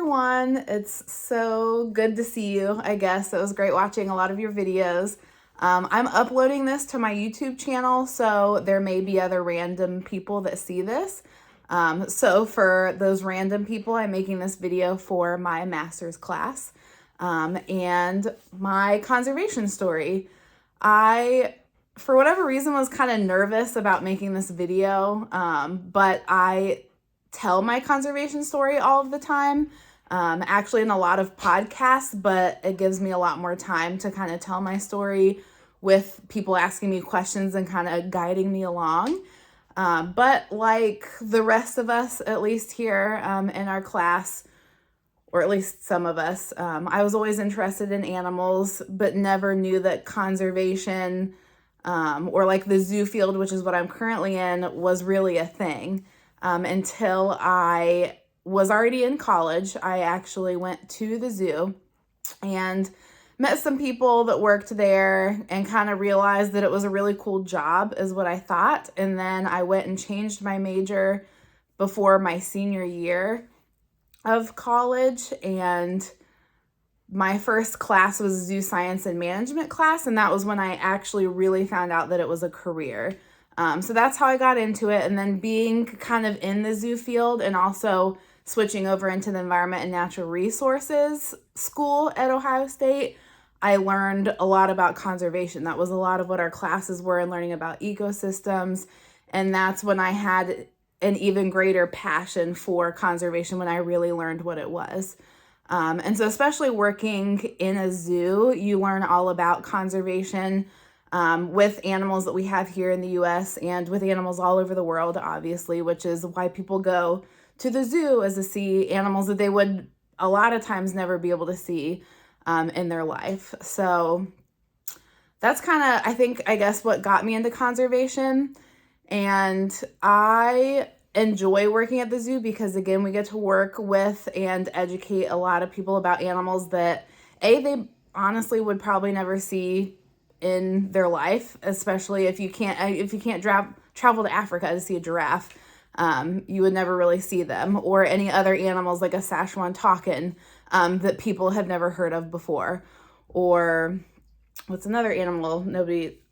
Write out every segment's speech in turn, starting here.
everyone. It's so good to see you, I guess. It was great watching a lot of your videos. I'm uploading this to my YouTube channel, so there may be other random people that see this. So for those random people, I'm making this video for my master's class and my conservation story. I, for whatever reason, was kind of nervous about making this video, but I tell my conservation story all of the time, actually in a lot of podcasts, but it gives me a lot more time to kind of tell my story with people asking me questions and kind of guiding me along. But like the rest of us, at least here in our class, or at least some of us, I was always interested in animals, but never knew that conservation or like the zoo field, which is what I'm currently in, was really a thing. Until I was already in college. I actually went to the zoo and met some people that worked there and kind of realized that it was a really cool job is what I thought. And then I went and changed my major before my senior year of college, and my first class was zoo science and management class, and that was when I actually really found out that it was a career. So that's how I got into it. And then being kind of in the zoo field and also switching over into the environment and natural resources school at Ohio State, I learned a lot about conservation. That was a lot of what our classes were, and learning about ecosystems. And that's when I had an even greater passion for conservation, when I really learned what it was. And so especially working in a zoo, you learn all about conservation with animals that we have here in the US and with animals all over the world, obviously, which is why people go to the zoo, is to see animals that they would a lot of times never be able to see in their life. So that's kind of, I guess, what got me into conservation. And I enjoy working at the zoo because, again, we get to work with and educate a lot of people about animals that, they honestly would probably never see in their life, especially if you can't travel to Africa to see a giraffe. You would never really see them, or any other animals like a Szechuan takin that people have never heard of before. Or what's another animal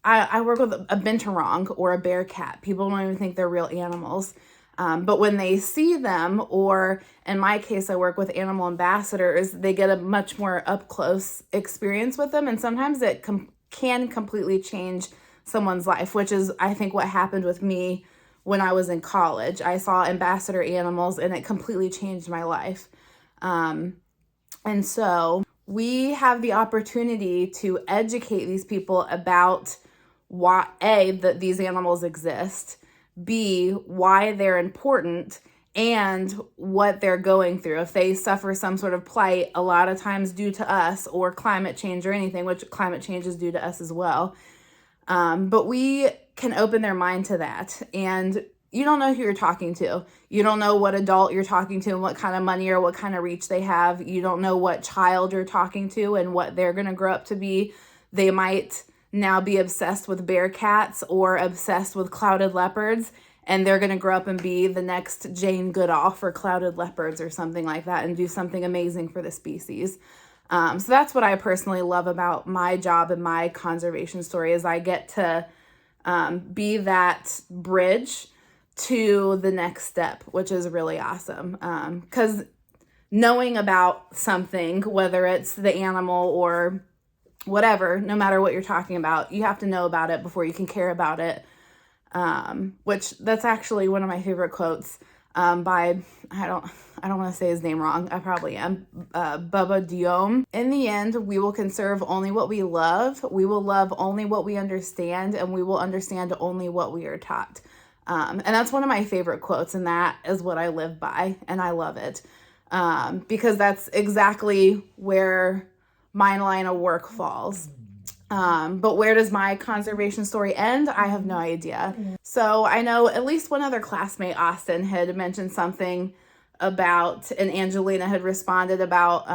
I work with a binturong or a bear cat. People don't even think they're real animals. But when they see them, or in my case, I work with animal ambassadors, they get a much more up-close experience with them. And sometimes it can completely change someone's life, which is, I think, what happened with me when I was in college. I saw ambassador animals and it completely changed my life. And so we have the opportunity to educate these people about why, that these animals exist, B, why they're important, and what they're going through. If they suffer some sort of plight, a lot of times due to us or climate change or anything, which climate change is due to us as well. But we can open their mind to that. And you don't know who you're talking to. You don't know what adult you're talking to and what kind of money or what kind of reach they have. You don't know what child you're talking to and what they're going to grow up to be. They might now be obsessed with bear cats or obsessed with clouded leopards, and they're going to grow up and be the next Jane Goodall for clouded leopards or something like that and do something amazing for the species. So that's what I personally love about my job and my conservation story, is I get to be that bridge to the next step, which is really awesome. Because knowing about something, whether it's the animal or whatever, no matter what you're talking about, you have to know about it before you can care about it. Which that's actually one of my favorite quotes by, I don't want to say his name wrong. I probably am. Bubba Diome. In the end, we will conserve only what we love. We will love only what we understand, and we will understand only what we are taught. And that's one of my favorite quotes, and that is what I live by, and I love it. Because that's exactly where my line of work falls. But where does my conservation story end? I have no idea. So I know at least one other classmate, Austin, had mentioned something about, and Angelina had responded about,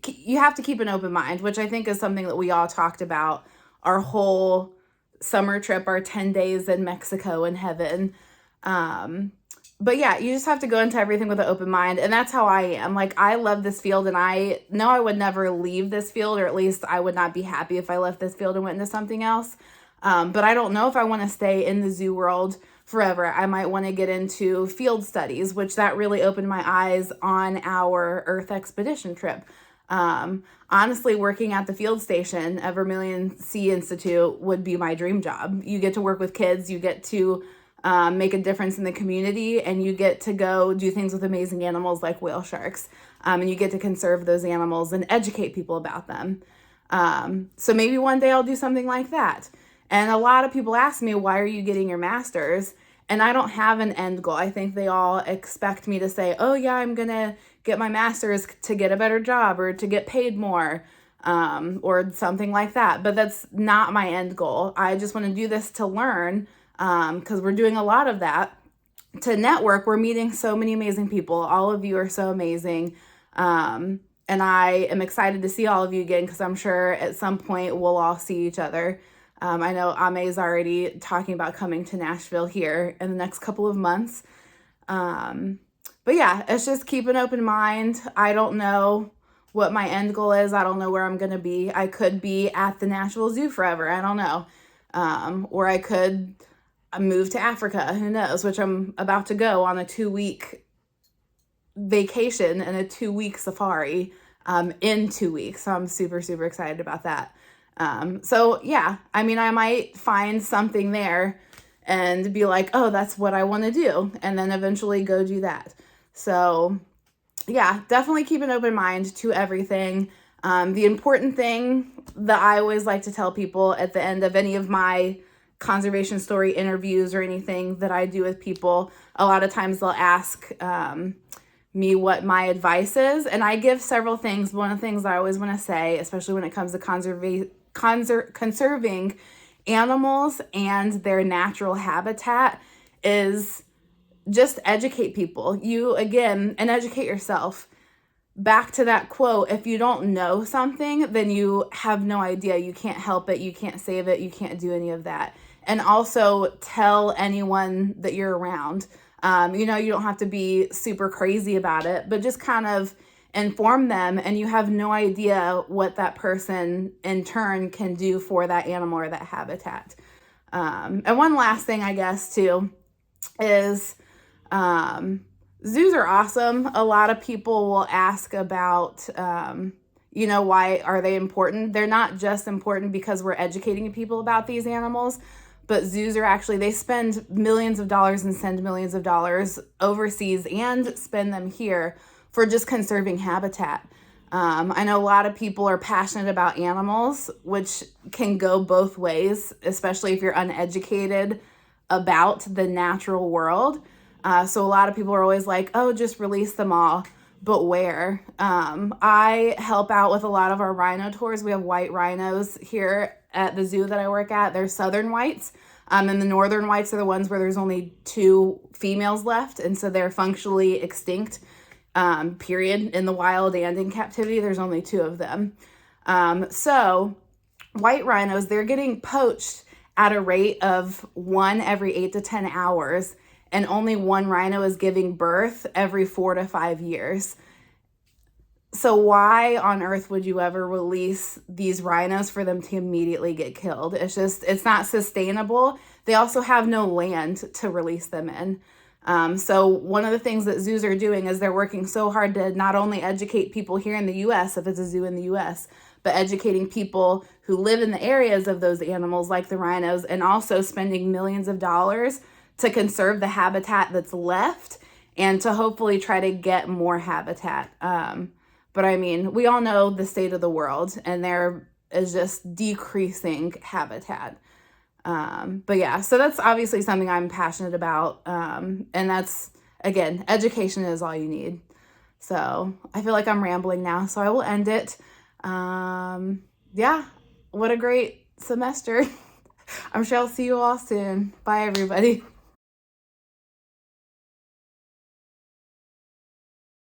you have to keep an open mind, which I think is something that we all talked about our whole summer trip, our 10 days in Mexico in heaven. But yeah, you just have to go into everything with an open mind. And that's how I am. Like, I love this field, and I know I would never leave this field, or at least I would not be happy if I left this field and went into something else. But I don't know if I want to stay in the zoo world forever. I might want to get into field studies, which that really opened my eyes on our Earth expedition trip. Honestly, working at the field station at Vermilion Sea Institute would be my dream job. You get to work with kids, you get to make a difference in the community, and you get to go do things with amazing animals like whale sharks. And you get to conserve those animals and educate people about them. So maybe one day I'll do something like that. And a lot of people ask me, why are you getting your master's? And I don't have an end goal. I think they all expect me to say, oh yeah, I'm going to get my master's to get a better job or to get paid more, or something like that. But that's not my end goal. I just want to do this to learn, because we're doing a lot of that to network. We're meeting so many amazing people. All of you are so amazing. And I am excited to see all of you again, because I'm sure at some point we'll all see each other. I know Ame's already talking about coming to Nashville here in the next couple of months. But yeah, it's just keep an open mind. I don't know what my end goal is. I don't know where I'm going to be. I could be at the Nashville Zoo forever. I don't know. Or I could move to Africa. Who knows? Which I'm about to go on a 2-week vacation and a 2-week safari in 2 weeks. So I'm super, super excited about that. So yeah, I mean, I might find something there and be like, oh, that's what I want to do. And then eventually go do that. So yeah, definitely keep an open mind to everything. The important thing that I always like to tell people at the end of any of my conservation story interviews or anything that I do with people, a lot of times they'll ask, me what my advice is. And I give several things. One of the things I always want to say, especially when it comes to conserving animals and their natural habitat, is just educate people. You, again, and educate yourself. Back to that quote, if you don't know something, then you have no idea. You can't help it. You can't save it. You can't do any of that. And also tell anyone that you're around. You don't have to be super crazy about it, but just kind of inform them, and you have no idea what that person in turn can do for that animal or that habitat. And one last thing, I guess, too, is zoos are awesome. A lot of people will ask about, why are they important? They're not just important because we're educating people about these animals, but zoos are actually, they spend millions of dollars and send millions of dollars overseas and spend them here for just conserving habitat. I know a lot of people are passionate about animals, which can go both ways, especially if you're uneducated about the natural world. So a lot of people are always like, oh, just release them all. But where? I help out with a lot of our rhino tours. We have white rhinos here at the zoo that I work at. They're southern whites. And the northern whites are the ones where there's only 2 females left. And so they're functionally extinct, period. In the wild and in captivity, there's only 2 of them. So white rhinos, they're getting poached at a rate of 1 every 8 to 10 hours. And only 1 rhino is giving birth every 4 to 5 years. So why on earth would you ever release these rhinos for them to immediately get killed? It's not sustainable. They also have no land to release them in. So one of the things that zoos are doing is they're working so hard to not only educate people here in the U.S., if it's a zoo in the U.S., but educating people who live in the areas of those animals like the rhinos, and also spending millions of dollars to conserve the habitat that's left and to hopefully try to get more habitat. But I mean, we all know the state of the world, and there is just decreasing habitat. But yeah, so that's obviously something I'm passionate about. And that's, again, education is all you need. So I feel like I'm rambling now, so I will end it. Yeah, what a great semester. I'm sure I'll see you all soon. Bye, everybody.